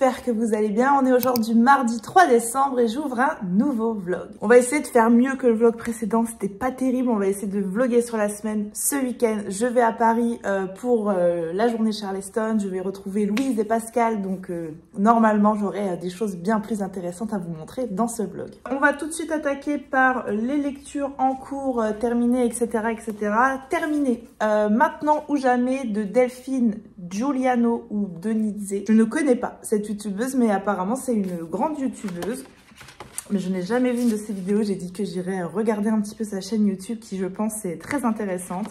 j'espère que vous allez bien. On est aujourd'hui mardi 3 décembre et j'ouvre un nouveau vlog. On va essayer de faire mieux que le vlog précédent, c'était pas terrible. On va essayer de vlogger sur la semaine. Ce week-end, je vais à Paris pour la journée Charleston. Je vais retrouver Louise et Pascal, donc normalement j'aurai des choses bien plus intéressantes à vous montrer dans ce vlog. On va tout de suite attaquer par les lectures en cours, terminées, etc. etc. Terminées. Maintenant ou jamais de Delphine Giuliano ou Denizé. Je ne connais pas cette youtubeuse, mais apparemment c'est une grande youtubeuse. Mais je n'ai jamais vu une de ses vidéos. J'ai dit que j'irais regarder un petit peu sa chaîne YouTube qui, je pense, est très intéressante.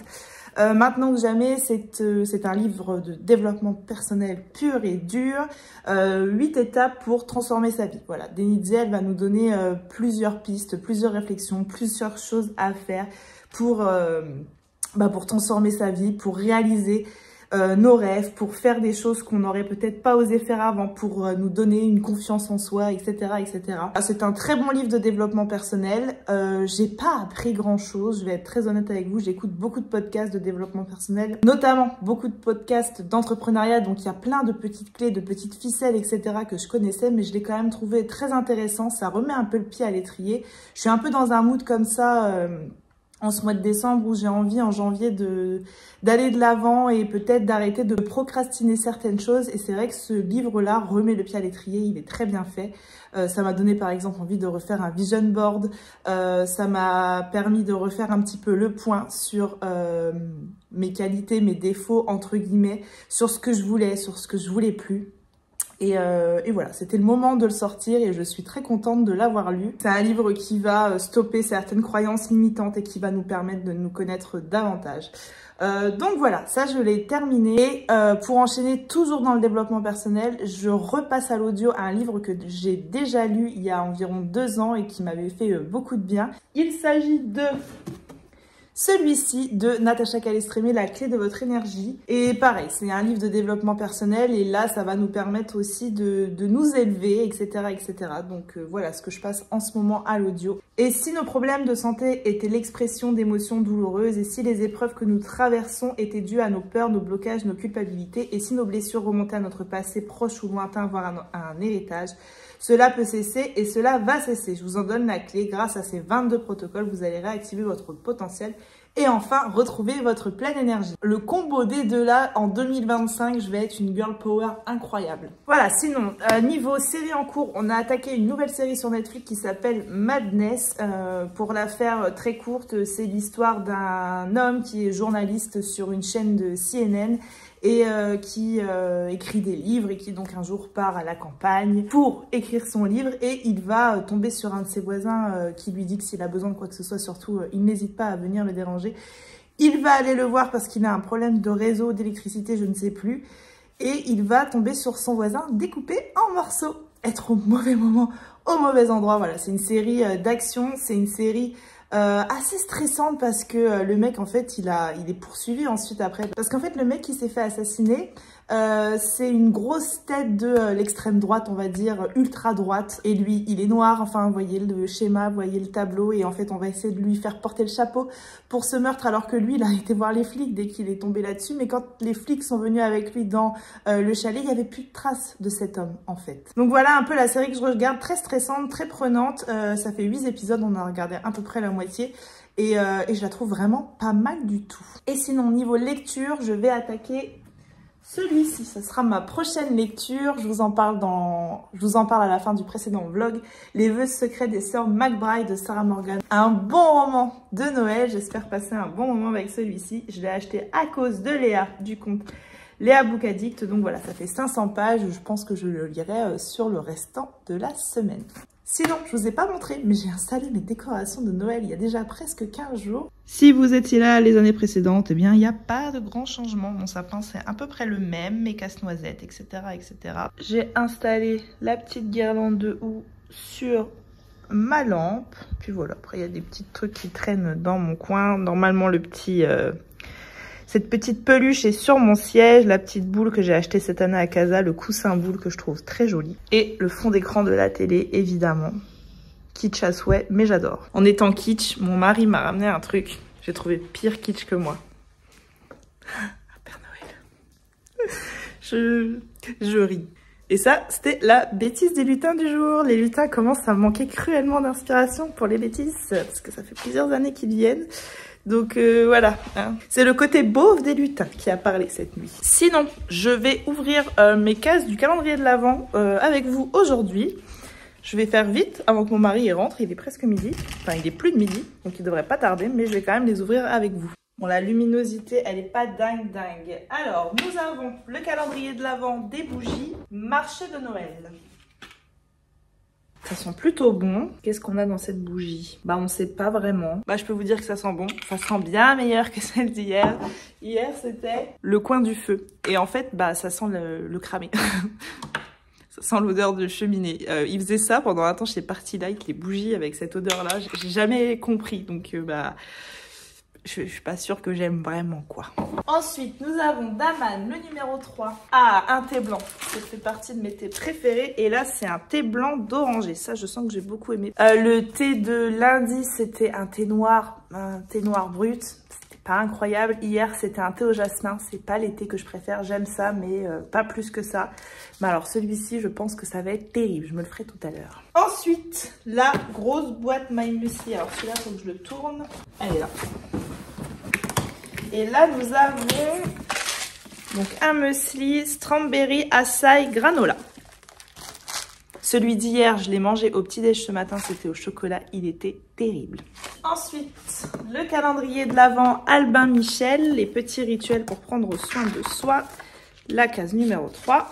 Maintenant ou jamais, c'est un livre de développement personnel pur et dur. 8 étapes pour transformer sa vie. Voilà, Denizé, elle va nous donner plusieurs pistes, plusieurs réflexions, plusieurs choses à faire pour transformer sa vie, pour réaliser nos rêves, pour faire des choses qu'on n'aurait peut-être pas osé faire avant, pour nous donner une confiance en soi, etc. etc. C'est un très bon livre de développement personnel. J'ai pas appris grand chose, je vais être très honnête avec vous. J'écoute beaucoup de podcasts de développement personnel, notamment beaucoup de podcasts d'entrepreneuriat, donc il y a plein de petites clés, de petites ficelles, etc. que je connaissais, mais je l'ai quand même trouvé très intéressant. Ça remet un peu le pied à l'étrier. Je suis un peu dans un mood comme ça en ce mois de décembre où j'ai envie en janvier d'aller de l'avant et peut-être d'arrêter de procrastiner certaines choses. Et c'est vrai que ce livre-là remet le pied à l'étrier, il est très bien fait. Ça m'a donné par exemple envie de refaire un vision board. Ça m'a permis de refaire un petit peu le point sur mes qualités, mes défauts, entre guillemets, sur ce que je voulais, sur ce que je voulais plus. Et voilà, c'était le moment de le sortir et je suis très contente de l'avoir lu. C'est un livre qui va stopper certaines croyances limitantes et qui va nous permettre de nous connaître davantage. Donc voilà, ça je l'ai terminé. Pour enchaîner toujours dans le développement personnel, je repasse à l'audio un livre que j'ai déjà lu il y a environ 2 ans et qui m'avait fait beaucoup de bien. Il s'agit de celui-ci de Natacha Calestrémé, La clé de votre énergie. Et pareil, c'est un livre de développement personnel et là, ça va nous permettre aussi de nous élever, etc. etc. Donc voilà ce que je passe en ce moment à l'audio. Et si nos problèmes de santé étaient l'expression d'émotions douloureuses, et si les épreuves que nous traversons étaient dues à nos peurs, nos blocages, nos culpabilités, et si nos blessures remontaient à notre passé proche ou lointain, voire à un héritage, cela peut cesser et cela va cesser. Je vous en donne la clé. Grâce à ces 22 protocoles, vous allez réactiver votre potentiel et enfin retrouver votre pleine énergie. Le combo des deux là, en 2025, je vais être une girl power incroyable. Voilà, sinon, niveau série en cours, on a attaqué une nouvelle série sur Netflix qui s'appelle Madness. Pour la faire très courte, c'est l'histoire d'un homme qui est journaliste sur une chaîne de CNN et qui écrit des livres et qui donc un jour part à la campagne pour écrire son livre et il va tomber sur un de ses voisins qui lui dit que s'il a besoin de quoi que ce soit, surtout il n'hésite pas à venir le déranger. Il va aller le voir parce qu'il a un problème de réseau, d'électricité, je ne sais plus, et il va tomber sur son voisin découpé en morceaux. Être au mauvais moment, au mauvais endroit. Voilà, c'est une série d'action, c'est une série assez stressante parce que le mec en fait il est poursuivi ensuite après parce qu'en fait le mec qui s'est fait assassiner c'est une grosse tête de l'extrême droite, on va dire ultra droite, et lui il est noir, enfin vous voyez le schéma, vous voyez le tableau, et en fait on va essayer de lui faire porter le chapeau pour ce meurtre alors que lui il a été voir les flics dès qu'il est tombé là-dessus, mais quand les flics sont venus avec lui dans le chalet, il n'y avait plus de traces de cet homme en fait. Donc voilà un peu la série que je regarde, très stressante, très prenante, ça fait 8 épisodes, on a regardé à peu près la moitié. Et je la trouve vraiment pas mal du tout. Et sinon niveau lecture, je vais attaquer celui-ci, ça sera ma prochaine lecture. Je vous en parle à la fin du précédent vlog. Les vœux secrets des sœurs McBride de Sarah Morgan. Un bon roman de Noël. J'espère passer un bon moment avec celui-ci. Je l'ai acheté à cause de Léa du compte Léa Book Addict. Donc voilà, ça fait 500 pages. Je pense que je le lirai sur le restant de la semaine. Sinon, je vous ai pas montré, mais j'ai installé mes décorations de Noël il y a déjà presque 15 jours. Si vous étiez là les années précédentes, eh bien, il n'y a pas de grand changement. Mon sapin, c'est à peu près le même, mes casse-noisettes, etc., etc. J'ai installé la petite guirlande de houx sur ma lampe. Puis voilà, après, il y a des petits trucs qui traînent dans mon coin. Normalement, cette petite peluche est sur mon siège, la petite boule que j'ai achetée cette année à Casa, le coussin boule que je trouve très joli. Et le fond d'écran de la télé, évidemment. Kitsch à souhait, mais j'adore. En étant kitsch, mon mari m'a ramené un truc. J'ai trouvé pire kitsch que moi. Père Noël. Je ris. Et ça, c'était la bêtise des lutins du jour. Les lutins commencent à manquer cruellement d'inspiration pour les bêtises, parce que ça fait plusieurs années qu'ils viennent. Donc voilà, hein. C'est le côté beauf des lutins qui a parlé cette nuit. Sinon, je vais ouvrir mes cases du calendrier de l'Avent avec vous aujourd'hui. Je vais faire vite avant que mon mari rentre, il est presque midi. Enfin, il est plus de midi, donc il devrait pas tarder, mais je vais quand même les ouvrir avec vous. Bon, la luminosité, elle est pas dingue. Alors, nous avons le calendrier de l'Avent, des bougies, marché de Noël. Ça sent plutôt bon. Qu'est-ce qu'on a dans cette bougie? Bah, on sait pas vraiment. Bah, je peux vous dire que ça sent bon. Ça sent bien meilleur que celle d'hier. Hier, c'était le coin du feu. Et en fait, bah, ça sent le cramé. Ça sent l'odeur de cheminée. Il faisait ça pendant un temps chez Party Light, les bougies avec cette odeur-là. J'ai jamais compris. Donc, bah... Je suis pas sûre que j'aime vraiment, quoi. Ensuite, nous avons Daman, le numéro 3. Ah, un thé blanc. Ça fait partie de mes thés préférés. Et là, c'est un thé blanc d'oranger. Ça, je sens que j'ai beaucoup aimé. Le thé de lundi, c'était un thé noir brut. C'était pas incroyable. Hier, c'était un thé au jasmin. C'est pas les thés que je préfère. J'aime ça, mais pas plus que ça. Mais alors, celui-ci, je pense que ça va être terrible. Je me le ferai tout à l'heure. Ensuite, la grosse boîte My Muesli. Alors, celui-là, il faut que je le tourne. Elle est là. Et là, nous avons donc un muesli strawberry açaï granola. Celui d'hier, je l'ai mangé au petit-déj ce matin, c'était au chocolat, il était terrible. Ensuite, le calendrier de l'Avent Albin Michel, les petits rituels pour prendre soin de soi, la case numéro 3.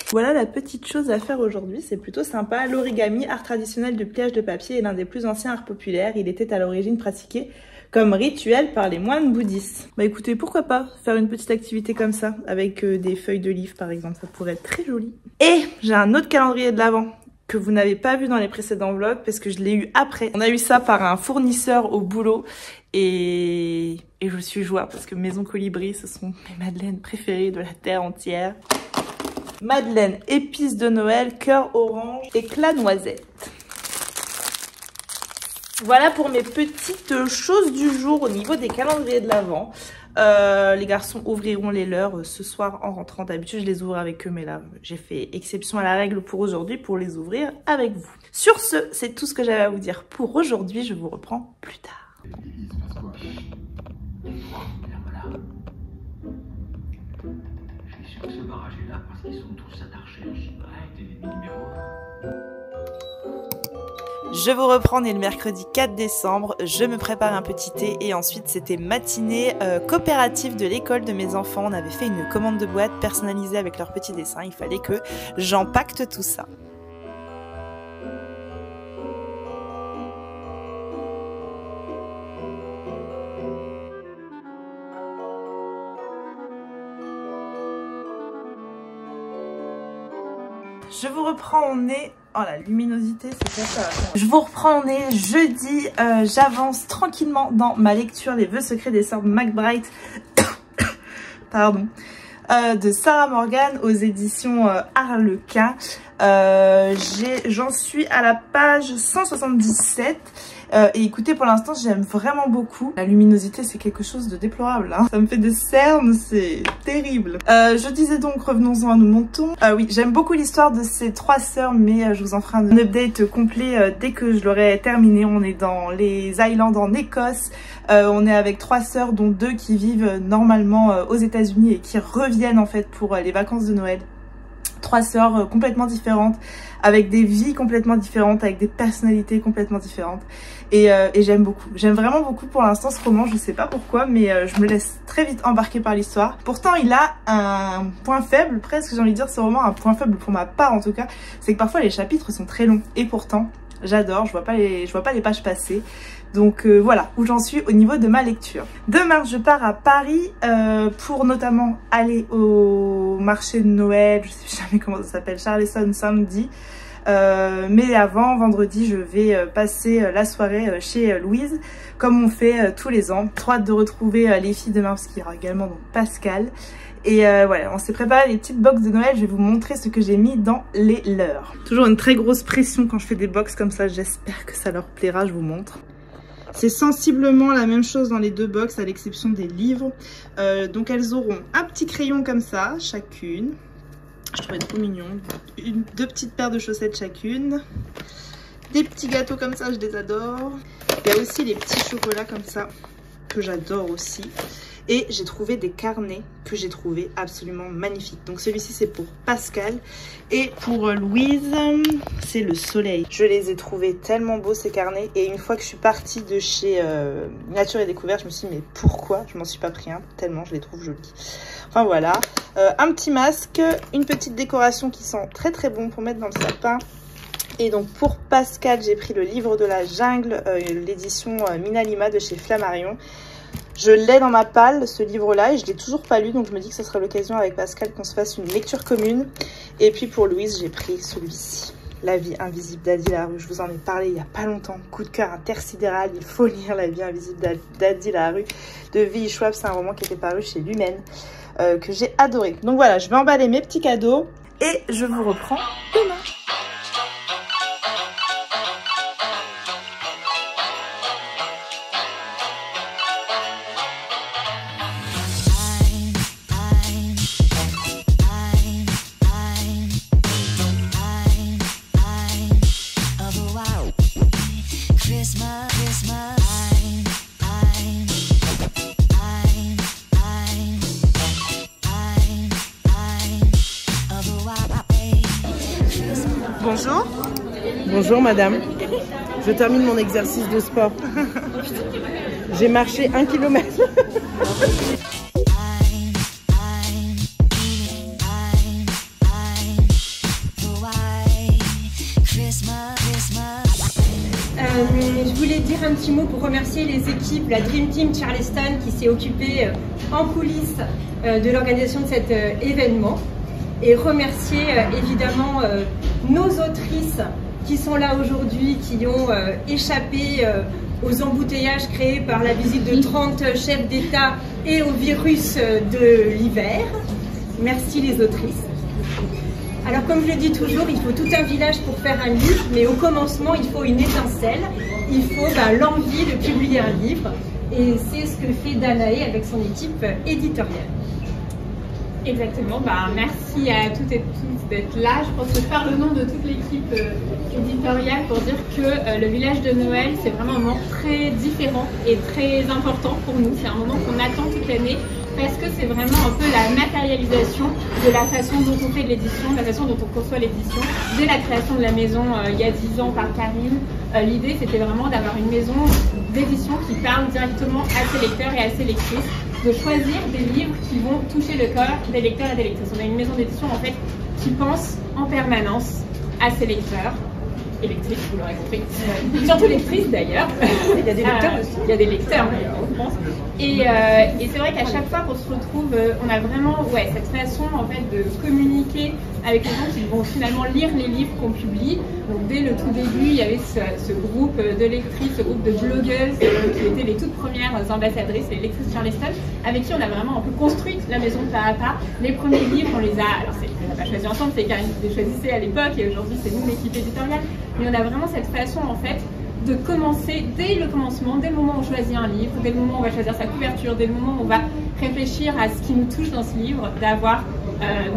Voilà la petite chose à faire aujourd'hui, c'est plutôt sympa. L'origami, art traditionnel de pliage de papier, est l'un des plus anciens arts populaires. Il était à l'origine pratiqué comme rituel par les moines bouddhistes. Bah écoutez, pourquoi pas faire une petite activité comme ça, avec des feuilles de livre par exemple, ça pourrait être très joli. Et j'ai un autre calendrier de l'Avent que vous n'avez pas vu dans les précédents vlogs, parce que je l'ai eu après. On a eu ça par un fournisseur au boulot, et je suis joie, parce que Maison Colibri, ce sont mes madeleines préférées de la terre entière. Madeleine épices de Noël, cœur orange, éclat noisette. Voilà pour mes petites choses du jour au niveau des calendriers de l'Avent. Les garçons ouvriront les leurs ce soir en rentrant. D'habitude, je les ouvre avec eux, mais là, j'ai fait exception à la règle pour aujourd'hui pour les ouvrir avec vous. Sur ce, c'est tout ce que j'avais à vous dire pour aujourd'hui. Je vous reprends plus tard. Je suis sûr que ce barrage est là parce qu'ils sont tous attachés en gibrette et les numéros. Je vous reprends, on est le mercredi 4 décembre, je me prépare un petit thé et ensuite c'était matinée coopérative de l'école de mes enfants. On avait fait une commande de boîte personnalisée avec leurs petits dessins, il fallait que j'empacte tout ça. Je vous reprends, on est... Oh la luminosité, c'est pas ça. Je vous reprends, on est jeudi. J'avance tranquillement dans ma lecture Les vœux secrets des sœurs McBride. Pardon. De Sarah Morgan aux éditions Harlequin. J'en suis à la page 177. Et écoutez, pour l'instant, j'aime vraiment beaucoup. La luminosité, c'est quelque chose de déplorable. Hein. Ça me fait des cernes, c'est terrible. Je disais donc, revenons-en à nos moutons. Oui, j'aime beaucoup l'histoire de ces trois sœurs, mais je vous en ferai un update complet dès que je l'aurai terminé. On est dans les Highlands en Écosse. On est avec trois sœurs, dont deux qui vivent normalement aux États-Unis et qui reviennent en fait pour les vacances de Noël. Trois sœurs complètement différentes, avec des vies complètement différentes, avec des personnalités complètement différentes. Et j'aime beaucoup. J'aime vraiment beaucoup pour l'instant ce roman, je sais pas pourquoi, mais je me laisse très vite embarquer par l'histoire. Pourtant, il a un point faible, presque j'ai envie de dire ce roman, un point faible pour ma part en tout cas, c'est que parfois les chapitres sont très longs. Et pourtant, j'adore, je vois pas les pages passer. Donc voilà où j'en suis au niveau de ma lecture. Demain je pars à Paris pour notamment aller au marché de Noël, je sais jamais comment ça s'appelle, Charleston samedi. Mais avant, vendredi, je vais passer la soirée chez Louise, comme on fait tous les ans. Trop hâte de retrouver les filles demain parce qu'il y aura également donc Pascal. Et voilà, on s'est préparé les petites box de Noël, je vais vous montrer ce que j'ai mis dans les leurs. Toujours une très grosse pression quand je fais des box comme ça, j'espère que ça leur plaira, je vous montre. C'est sensiblement la même chose dans les deux box à l'exception des livres. Donc elles auront un petit crayon comme ça, chacune. Je trouvais trop mignon. Deux petites paires de chaussettes chacune. Des petits gâteaux comme ça, je les adore. Il y a aussi les petits chocolats comme ça que j'adore aussi. Et j'ai trouvé des carnets que j'ai trouvé absolument magnifiques. Donc celui-ci c'est pour Pascal. Et pour Louise, c'est le soleil. Je les ai trouvés tellement beaux ces carnets. Et une fois que je suis partie de chez Nature et Découverte, je me suis dit mais pourquoi je m'en suis pas pris un? Tellement je les trouve jolis. Enfin voilà. Un petit masque, une petite décoration qui sent très très bon pour mettre dans le sapin. Et donc pour Pascal, j'ai pris le livre de la jungle, l'édition Minalima de chez Flammarion. Je l'ai dans ma palle, ce livre-là, et je ne l'ai toujours pas lu, donc je me dis que ce sera l'occasion avec Pascal qu'on se fasse une lecture commune. Et puis pour Louise, j'ai pris celui-ci, La vie invisible d'Adi Larue. Je vous en ai parlé il n'y a pas longtemps, coup de cœur intersidéral, il faut lire La vie invisible d'Adi Larue de V.I. Schwab. C'est un roman qui était paru chez Lumen, que j'ai adoré. Donc voilà, je vais emballer mes petits cadeaux et je vous reprends demain. Bonjour. Bonjour madame, je termine mon exercice de sport. J'ai marché 1 km. Je voulais dire un petit mot pour remercier les équipes, la Dream Team Charleston qui s'est occupée en coulisses de l'organisation de cet événement, et remercier évidemment nos autrices qui sont là aujourd'hui, qui ont échappé aux embouteillages créés par la visite de 30 chefs d'État et au virus de l'hiver. Merci les autrices. Alors comme je le dis toujours, il faut tout un village pour faire un livre, mais au commencement il faut une étincelle, il faut l'envie de publier un livre, et c'est ce que fait Danae avec son équipe éditoriale. Exactement, merci à toutes et tous d'être là. Je pense que je parle au nom de toute l'équipe éditoriale pour dire que le village de Noël, c'est vraiment un moment très différent et très important pour nous. C'est un moment qu'on attend toute l'année parce que c'est vraiment un peu la matérialisation de la façon dont on fait de l'édition, de la façon dont on conçoit l'édition. Dès la création de la maison il y a 10 ans par Karim, l'idée c'était vraiment d'avoir une maison d'édition qui parle directement à ses lecteurs et à ses lectrices, de choisir des livres qui vont toucher le cœur des lecteurs et des lectrices. On a une maison d'édition en fait qui pense en permanence à ses lecteurs et lectrices, vous l'aurez compris, surtout lectrices d'ailleurs. Il y a des lecteurs aussi. Il y a des lecteurs, je pense. Et c'est vrai qu'à chaque fois qu'on se retrouve, on a vraiment cette façon en fait de communiquer avec les gens qui vont finalement lire les livres qu'on publie. Donc dès le tout début, il y avait ce groupe de lectrices, ce groupe de blogueuses qui étaient les toutes premières ambassadrices, les lectrices Charleston, avec qui on a vraiment un peu construit la maison pas à pas. Les premiers livres, on les a, alors on n'a pas choisi ensemble, c'est Karine qui les choisissait à l'époque, et aujourd'hui c'est nous l'équipe éditoriale, mais on a vraiment cette façon en fait de commencer dès le commencement, dès le moment où on choisit un livre, dès le moment où on va choisir sa couverture, dès le moment où on va réfléchir à ce qui nous touche dans ce livre, d'avoir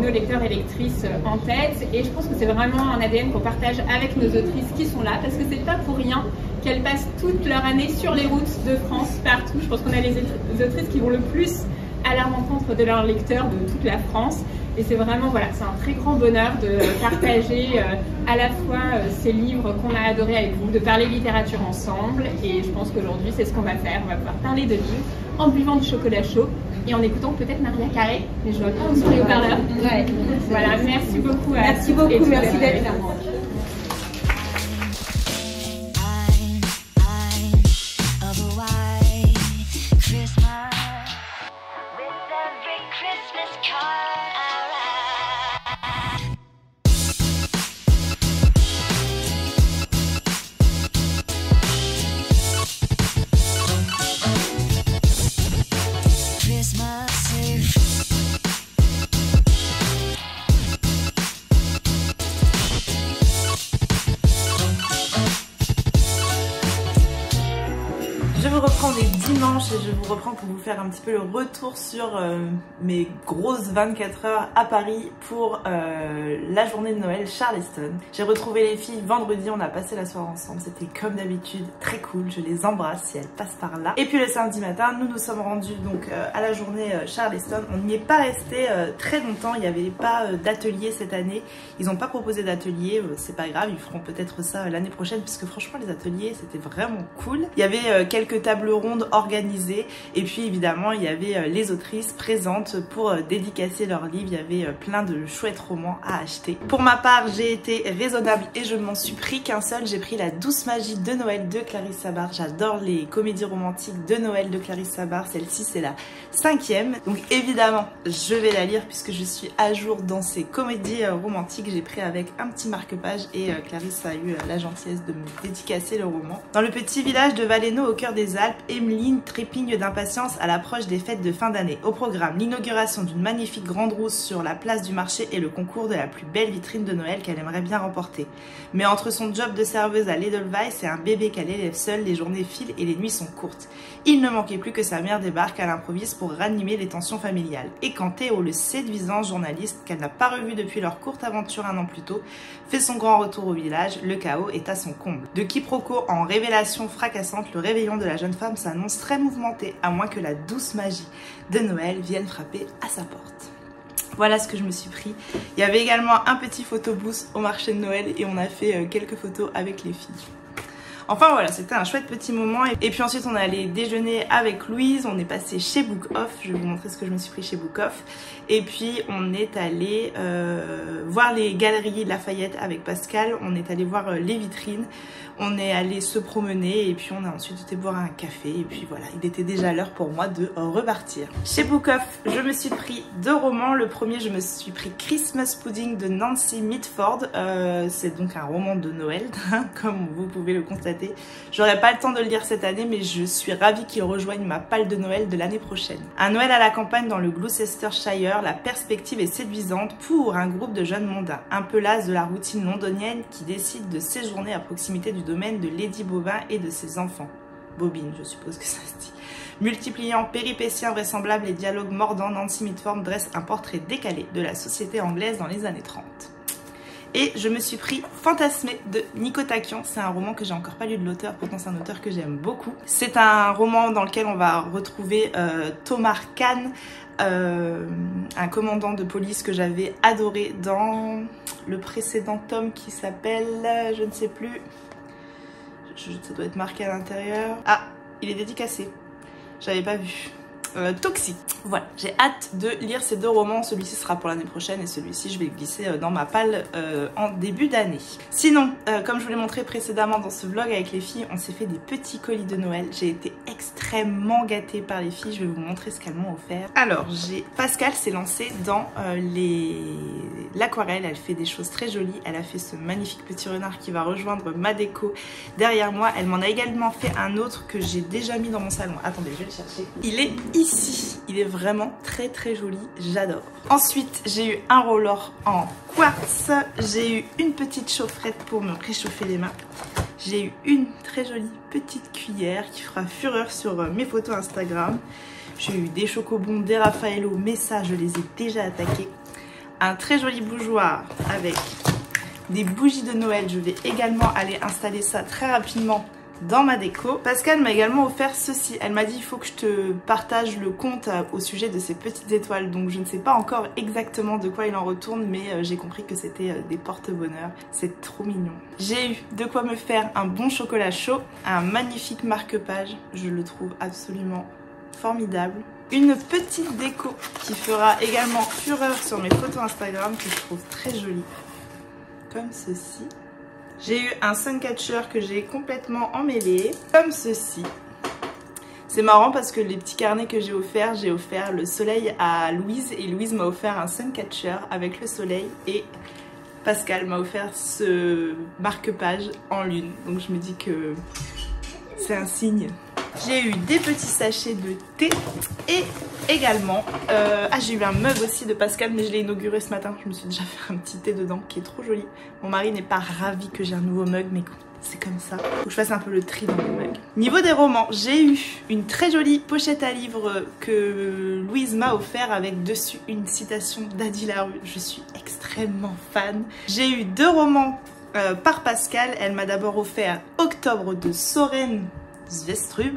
nos lecteurs et lectrices en tête. Et je pense que c'est vraiment un ADN qu'on partage avec nos autrices qui sont là, parce que c'est pas pour rien qu'elles passent toute leur année sur les routes de France, partout. Je pense qu'on a les autrices qui vont le plus à la rencontre de leurs lecteurs de toute la France. Et c'est vraiment, c'est un très grand bonheur de partager à la fois ces livres qu'on a adorés avec vous, de parler littérature ensemble. Et je pense qu'aujourd'hui, c'est ce qu'on va faire. On va pouvoir parler de livres en buvant du chocolat chaud et en écoutant peut-être Maria Carré, mais je vois pas sur les haut-parleurs. Voilà, merci beaucoup. Merci beaucoup, merci d'être là. Je vous reprends, on est dimanche et je vous reprends pour vous faire un petit peu le retour sur mes grosses 24 heures à Paris pour la journée de Noël Charleston. J'ai retrouvé les filles vendredi, on a passé la soirée ensemble, c'était comme d'habitude très cool, je les embrasse si elles passent par là. Et puis le samedi matin, nous nous sommes rendus donc à la journée Charleston. On n'y est pas resté très longtemps, il n'y avait pas d'atelier cette année, ils n'ont pas proposé d'atelier, c'est pas grave, ils feront peut-être ça l'année prochaine puisque franchement les ateliers c'était vraiment cool. Il y avait quelques tables rondes organisées et puis évidemment il y avait les autrices présentes pour dédicacer leurs livres. Il y avait plein de chouettes romans à acheter. Pour ma part j'ai été raisonnable et je ne m'en suis pris qu'un seul. J'ai pris La Douce Magie de Noël de Clarisse Sabar. J'adore les comédies romantiques de Noël de Clarisse Sabar. Celle-ci c'est la 5e, donc évidemment je vais la lire puisque je suis à jour dans ces comédies romantiques. J'ai pris avec un petit marque-page et Clarisse a eu la gentillesse de me dédicacer le roman. Dans le petit village de Valenno au cœur des Alpes, Emeline trépigne d'impatience à l'approche des fêtes de fin d'année. Au programme, l'inauguration d'une magnifique grande roue sur la place du marché et le concours de la plus belle vitrine de Noël qu'elle aimerait bien remporter. Mais entre son job de serveuse à l'Edelweiss et un bébé qu'elle élève seule, les journées filent et les nuits sont courtes. Il ne manquait plus que sa mère débarque à l'improviste pour ranimer les tensions familiales. Et quand Théo, le séduisant journaliste qu'elle n'a pas revu depuis leur courte aventure un an plus tôt, fait son grand retour au village, le chaos est à son comble. De quiproquo en révélation fracassante, le réveillon de la jeune femme s'annonce très mouvementé, à moins que la douce magie de Noël vienne frapper à sa porte. Voilà ce que je me suis pris. Il y avait également un petit photobooth au marché de Noël et on a fait quelques photos avec les filles. Enfin voilà, c'était un chouette petit moment. Et puis ensuite on est allé déjeuner avec Louise, on est passé chez Book Off, je vais vous montrer ce que je me suis pris chez Book Off. Et puis on est allé voir les galeries Lafayette avec Pascal, on est allé voir les vitrines, on est allé se promener et puis on a ensuite été boire un café. Et puis voilà, il était déjà l'heure pour moi de repartir. Chez Book Off, je me suis pris 2 romans. Le premier, je me suis pris Christmas Pudding de Nancy Mitford. C'est donc un roman de Noël, comme vous pouvez le constater. J'aurai pas le temps de le lire cette année, mais je suis ravie qu'il rejoigne ma palle de Noël de l'année prochaine. Un Noël à la campagne dans le Gloucestershire, la perspective est séduisante pour un groupe de jeunes mondains, un peu las de la routine londonienne qui décide de séjourner à proximité du domaine de Lady Bobin et de ses enfants. Bobine, je suppose que ça se dit. Multipliant péripéties invraisemblables et dialogues mordants, Nancy Mitford dresse un portrait décalé de la société anglaise dans les années 30. Et je me suis pris Fantasmé de Nico Taquian. C'est un roman que j'ai encore pas lu de l'auteur, pourtant c'est un auteur que j'aime beaucoup. C'est un roman dans lequel on va retrouver Thomas Kahn, un commandant de police que j'avais adoré dans le précédent tome qui s'appelle, je ne sais plus, ça doit être marqué à l'intérieur. Ah, il est dédicacé, j'avais pas vu. Toxique. Voilà, j'ai hâte de lire ces 2 romans. Celui-ci sera pour l'année prochaine et celui-ci je vais le glisser dans ma palle en début d'année. Sinon, comme je vous l'ai montré précédemment dans ce vlog avec les filles, on s'est fait des petits colis de Noël. J'ai été extrêmement gâtée par les filles. Je vais vous montrer ce qu'elles m'ont offert. Alors, Pascal s'est lancée dans l'aquarelle. Elle fait des choses très jolies. Elle a fait ce magnifique petit renard qui va rejoindre ma déco derrière moi. Elle m'en a également fait un autre que j'ai déjà mis dans mon salon. Attendez, je vais le chercher. Il est ici, il est vraiment très très joli, j'adore. Ensuite j'ai eu un roller en quartz, j'ai eu une petite chaufferette pour me réchauffer les mains, j'ai eu une très jolie petite cuillère qui fera fureur sur mes photos Instagram, j'ai eu des chocobons, des Raffaello, mais ça je les ai déjà attaqués, un très joli bougeoir avec des bougies de Noël, je vais également aller installer ça très rapidement dans ma déco. Pascal m'a également offert ceci. Elle m'a dit il faut que je te partage le compte au sujet de ces petites étoiles. Donc je ne sais pas encore exactement de quoi il en retourne, mais j'ai compris que c'était des porte-bonheur. C'est trop mignon. J'ai eu de quoi me faire un bon chocolat chaud, un magnifique marque-page. Je le trouve absolument formidable. Une petite déco qui fera également fureur sur mes photos Instagram que je trouve très jolie. Comme ceci. J'ai eu un suncatcher que j'ai complètement emmêlé, comme ceci. C'est marrant parce que les petits carnets que j'ai offert le soleil à Louise et Louise m'a offert un suncatcher avec le soleil et Pascal m'a offert ce marque-page en lune. Donc je me dis que c'est un signe. J'ai eu des petits sachets de thé et également, j'ai eu un mug aussi de Pascal, mais je l'ai inauguré ce matin. Je me suis déjà fait un petit thé dedans qui est trop joli. Mon mari n'est pas ravi que j'ai un nouveau mug, mais c'est comme ça. Faut que je fasse un peu le tri dans mes mugs. Niveau des romans, j'ai eu une très jolie pochette à livres que Louise m'a offert avec dessus une citation d'Adi Larue. Je suis extrêmement fan. J'ai eu 2 romans par Pascal. Elle m'a d'abord offert Octobre de Soren Svestrup.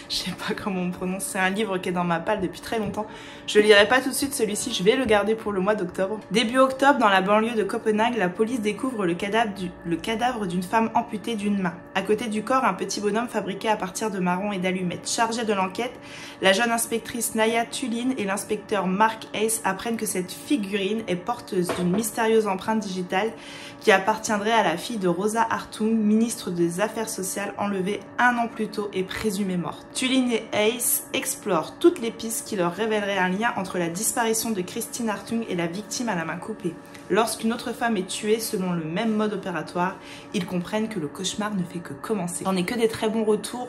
Je sais pas comment on prononce, c'est un livre qui est dans ma palle depuis très longtemps. Je lirai pas tout de suite celui-ci, je vais le garder pour le mois d'octobre. Début octobre, dans la banlieue de Copenhague, la police découvre le cadavre d'une femme amputée d'une main. À côté du corps, un petit bonhomme fabriqué à partir de marrons et d'allumettes. Chargé de l'enquête, la jeune inspectrice Naya Tulin et l'inspecteur Mark Ace apprennent que cette figurine est porteuse d'une mystérieuse empreinte digitale qui appartiendrait à la fille de Rosa Hartung, ministre des Affaires sociales, enlevée 1 an plus tôt et présumée morte. Tulin et Ace explorent toutes les pistes qui leur révéleraient un lien entre la disparition de Christine Hartung et la victime à la main coupée. Lorsqu'une autre femme est tuée selon le même mode opératoire, ils comprennent que le cauchemar ne fait que commencer. J'en ai que des très bons retours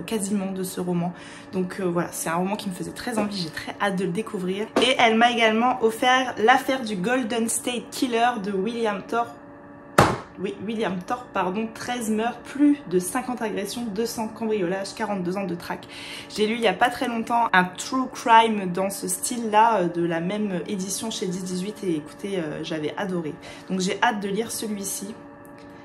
quasiment de ce roman. Donc voilà, c'est un roman qui me faisait très envie, j'ai très hâte de le découvrir. Et elle m'a également offert L'affaire du Golden State Killer de William Thorpe. Oui, William Thorpe, pardon, 13 meurtres, plus de 50 agressions, 200 cambriolages, 42 ans de traque. J'ai lu il n'y a pas très longtemps un true crime dans ce style-là, de la même édition chez 10-18 et écoutez, j'avais adoré. Donc j'ai hâte de lire celui-ci,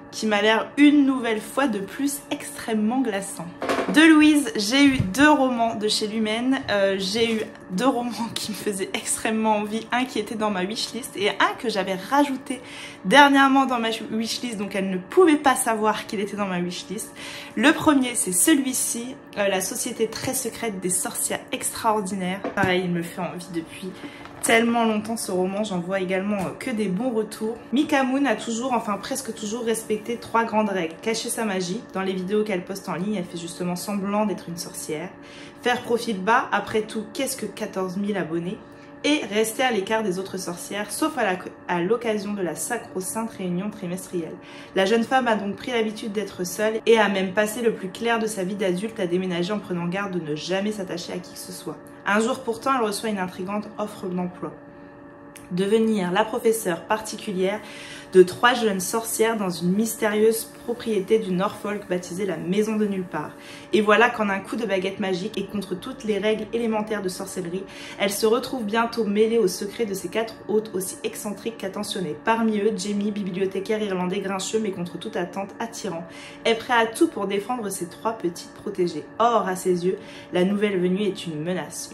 qui m'a l'air une nouvelle fois de plus extrêmement glaçant. De Louise, j'ai eu 2 romans de chez Lumen. J'ai eu 2 romans qui me faisaient extrêmement envie. Un qui était dans ma wishlist et un que j'avais rajouté dernièrement dans ma wishlist. Donc elle ne pouvait pas savoir qu'il était dans ma wishlist. Le premier, c'est celui-ci, La société très secrète des sorcières extraordinaires. Pareil, il me fait envie depuis tellement longtemps ce roman, j'en vois également que des bons retours. Mika Moon a toujours, enfin presque toujours respecté 3 grandes règles. Cacher sa magie, dans les vidéos qu'elle poste en ligne, elle fait justement semblant d'être une sorcière. Faire profil bas, après tout, qu'est-ce que 14 000 abonnés? Et rester à l'écart des autres sorcières, sauf à l'occasion de la sacro-sainte réunion trimestrielle. La jeune femme a donc pris l'habitude d'être seule et a même passé le plus clair de sa vie d'adulte à déménager en prenant garde de ne jamais s'attacher à qui que ce soit. Un jour pourtant, elle reçoit une intrigante offre d'emploi. Devenir la professeure particulière de 3 jeunes sorcières dans une mystérieuse propriété du Norfolk baptisée la Maison de Nulle Part. Et voilà qu'en un coup de baguette magique et contre toutes les règles élémentaires de sorcellerie, elle se retrouve bientôt mêlée aux secrets de ses 4 hôtes aussi excentriques qu'attentionnés. Parmi eux, Jamie, bibliothécaire irlandais grincheux mais contre toute attente attirant, est prêt à tout pour défendre ses 3 petites protégées. Or, à ses yeux, la nouvelle venue est une menace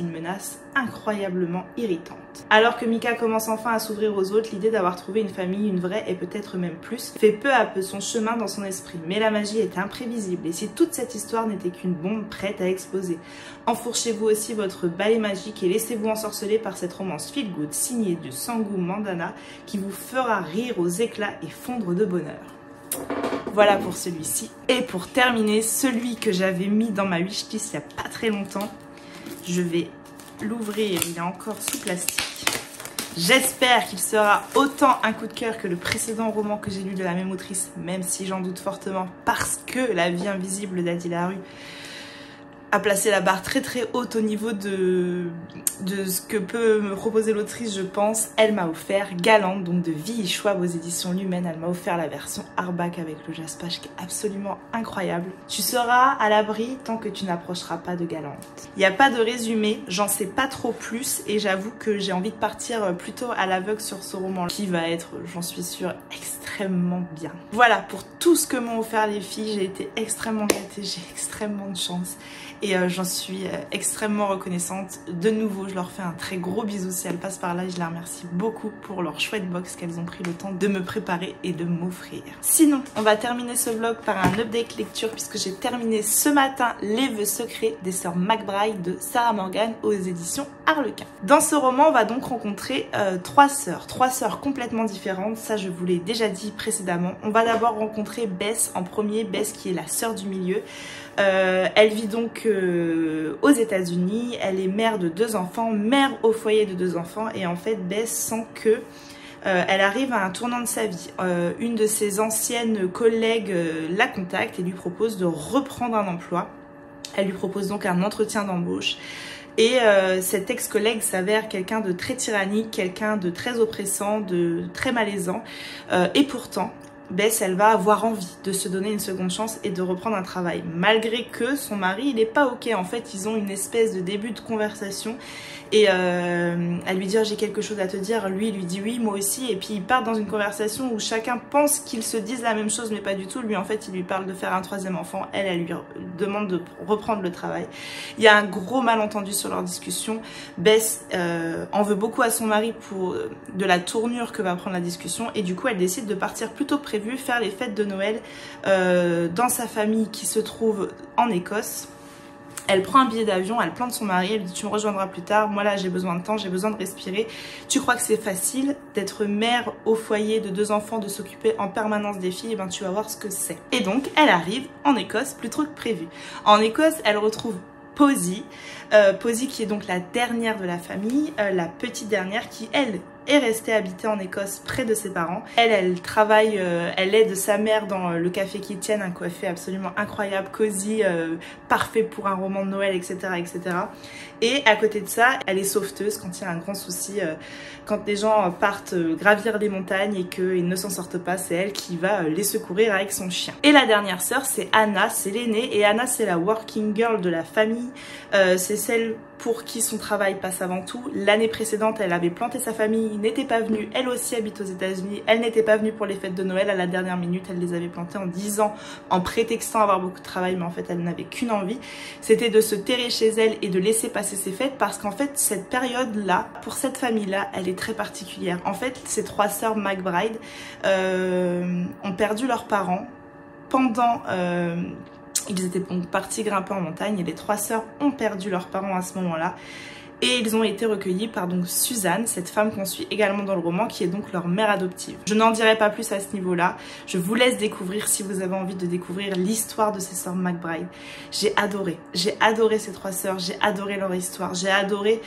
incroyablement irritante. Alors que Mika commence enfin à s'ouvrir aux autres, l'idée d'avoir trouvé une famille, une vraie et peut-être même plus, fait peu à peu son chemin dans son esprit. Mais la magie est imprévisible et si toute cette histoire n'était qu'une bombe prête à exploser, enfourchez-vous aussi votre balai magique et laissez-vous ensorceler par cette romance feel good signée de Sangu Mandana qui vous fera rire aux éclats et fondre de bonheur. Voilà pour celui-ci. Et pour terminer, celui que j'avais mis dans ma wishlist il n'y a pas très longtemps, je vais l'ouvrir, il est encore sous plastique. J'espère qu'il sera autant un coup de cœur que le précédent roman que j'ai lu de la même autrice, même si j'en doute fortement parce que La vie invisible d'Adi Larue a placé la barre très très haute au niveau de ce que peut me proposer l'autrice, je pense. Elle m'a offert Galante, donc de Vie Schwab aux éditions Lumen. Elle m'a offert la version hardback avec le jaspage qui est absolument incroyable. Tu seras à l'abri tant que tu n'approcheras pas de Galante. Il n'y a pas de résumé, j'en sais pas trop plus et j'avoue que j'ai envie de partir plutôt à l'aveugle sur ce roman qui va être, j'en suis sûre, extrêmement bien. Voilà pour tout ce que m'ont offert les filles, j'ai été extrêmement gâtée, j'ai extrêmement de chance. Et j'en suis extrêmement reconnaissante. De nouveau, je leur fais un très gros bisou si elles passent par là. Et je les remercie beaucoup pour leur chouette box qu'elles ont pris le temps de me préparer et de m'offrir. Sinon, on va terminer ce vlog par un update lecture puisque j'ai terminé ce matin Les vœux secrets des sœurs McBride de Sarah Morgan aux éditions Harlequin. Dans ce roman, on va donc rencontrer 3 sœurs complètement différentes. Ça, je vous l'ai déjà dit précédemment. On va d'abord rencontrer Bess en premier. Bess qui est la sœur du milieu. Elle vit donc aux États-Unis, elle est mère de 2 enfants, mère au foyer de 2 enfants et en fait Bess sent que elle arrive à un tournant de sa vie. Une de ses anciennes collègues la contacte et lui propose de reprendre un emploi. Elle lui propose donc un entretien d'embauche. Et cet ex-collègue s'avère quelqu'un de très tyrannique, quelqu'un de très oppressant, de très malaisant. Et pourtant, Bess, elle va avoir envie de se donner une seconde chance et de reprendre un travail. Malgré que son mari, il n'est pas ok. En fait, ils ont une espèce de début de conversation. Et elle lui dit, j'ai quelque chose à te dire. Lui, il lui dit oui, moi aussi. Et puis, ils partent dans une conversation où chacun pense qu'ils se disent la même chose, mais pas du tout. Lui, en fait, il lui parle de faire un 3e enfant. Elle lui demande de reprendre le travail. Il y a un gros malentendu sur leur discussion. Bess en veut beaucoup à son mari pour de la tournure que va prendre la discussion. Et du coup, elle décide de partir plus tôt que prévu, faire les fêtes de Noël dans sa famille qui se trouve en Écosse. Elle prend un billet d'avion, elle plante son mari, elle lui dit tu me rejoindras plus tard, moi là j'ai besoin de temps, j'ai besoin de respirer. Tu crois que c'est facile d'être mère au foyer de 2 enfants, de s'occuper en permanence des filles, et ben tu vas voir ce que c'est. Et donc elle arrive en Écosse plus tôt que prévu. En Écosse, elle retrouve Posy, Posy qui est donc la dernière de la famille, la petite dernière qui elle est restée habiter en Écosse près de ses parents. Elle travaille, elle aide sa mère dans le café Kitchen, un café absolument incroyable, cosy, parfait pour un roman de Noël, etc., etc. Et à côté de ça, elle est sauveteuse quand il y a un grand souci, quand les gens partent gravir les montagnes et qu'ils ne s'en sortent pas, c'est elle qui va les secourir avec son chien. Et la dernière sœur, c'est Anna, c'est l'aînée, et Anna c'est la working girl de la famille, c'est celle pour qui son travail passe avant tout. L'année précédente, elle avait planté sa famille, n'était pas venue, elle aussi habite aux États-Unis, elle n'était pas venue pour les fêtes de Noël, à la dernière minute, elle les avait plantées en disant, en prétextant avoir beaucoup de travail, mais en fait elle n'avait qu'une envie, c'était de se terrer chez elle et de laisser passer ses fêtes, parce qu'en fait cette période-là, pour cette famille-là, elle est très particulière. En fait, ces 3 sœurs McBride ont perdu leurs parents pendant... ils étaient donc partis grimper en montagne et les 3 sœurs ont perdu leurs parents à ce moment-là. Et ils ont été recueillis par donc Suzanne, cette femme qu'on suit également dans le roman, qui est donc leur mère adoptive. Je n'en dirai pas plus à ce niveau-là. Je vous laisse découvrir, si vous avez envie de découvrir l'histoire de ces sœurs McBride. J'ai adoré ces 3 sœurs, j'ai adoré leur histoire, j'ai adoré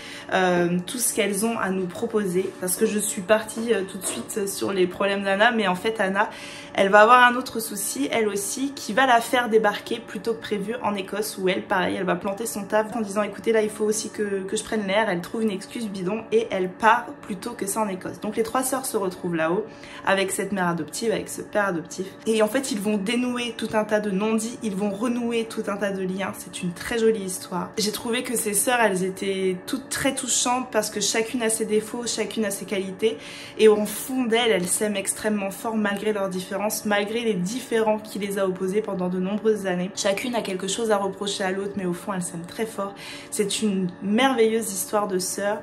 tout ce qu'elles ont à nous proposer. Parce que je suis partie tout de suite sur les problèmes d'Anna, mais en fait Anna, elle va avoir un autre souci, elle aussi, qui va la faire débarquer plus tôt que prévu en Écosse, où elle, pareil, elle va planter son taf en disant écoutez là il faut aussi que je prenne l'air. Elle trouve une excuse bidon et elle part plus tôt que ça en Écosse. Donc les 3 sœurs se retrouvent là-haut avec cette mère adoptive, avec ce père adoptif. Et en fait ils vont dénouer tout un tas de non-dits, ils vont renouer tout un tas de liens. C'est une très jolie histoire. J'ai trouvé que ces sœurs, elles étaient toutes très touchantes parce que chacune a ses défauts, chacune a ses qualités. Et au fond d'elles, elles s'aiment extrêmement fort malgré leurs différences, malgré les différends qui les a opposés pendant de nombreuses années. Chacune a quelque chose à reprocher à l'autre, mais au fond elles s'aiment très fort. C'est une merveilleuse histoire de sœurs.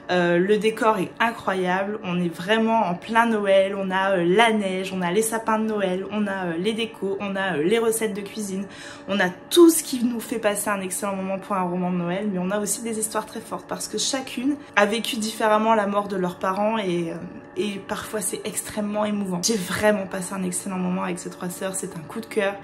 Le décor est incroyable, on est vraiment en plein Noël, on a la neige, on a les sapins de Noël, on a les décos, on a les recettes de cuisine, on a tout ce qui nous fait passer un excellent moment pour un roman de Noël, mais on a aussi des histoires très fortes parce que chacune a vécu différemment la mort de leurs parents et parfois c'est extrêmement émouvant. J'ai vraiment passé un excellent moment avec ces 3 sœurs, c'est un coup de cœur.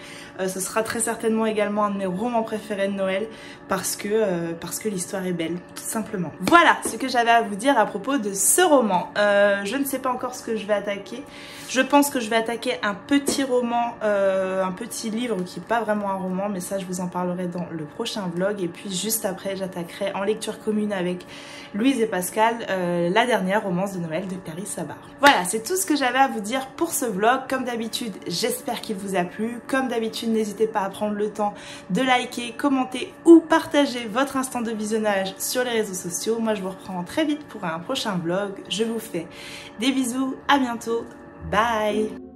Ce sera très certainement également un de mes romans préférés de Noël parce que l'histoire est belle, tout simplement. Voilà ce que j'avais à vous dire à propos de ce roman. Je ne sais pas encore ce que je vais attaquer. Je pense que je vais attaquer un petit roman, un petit livre qui n'est pas vraiment un roman, mais ça je vous en parlerai dans le prochain vlog. Et puis juste après j'attaquerai en lecture commune avec Louise et Pascal la dernière romance de Noël de Clarisse Sabart. Voilà, c'est tout ce que j'avais à vous dire pour ce vlog. Comme d'habitude, j'espère qu'il vous a plu. Comme d'habitude, n'hésitez pas à prendre le temps de liker, commenter ou partager votre instant de visionnage sur les réseaux sociaux. Moi je vous reprends très vite pour un prochain vlog. Je vous fais des bisous, à bientôt, bye.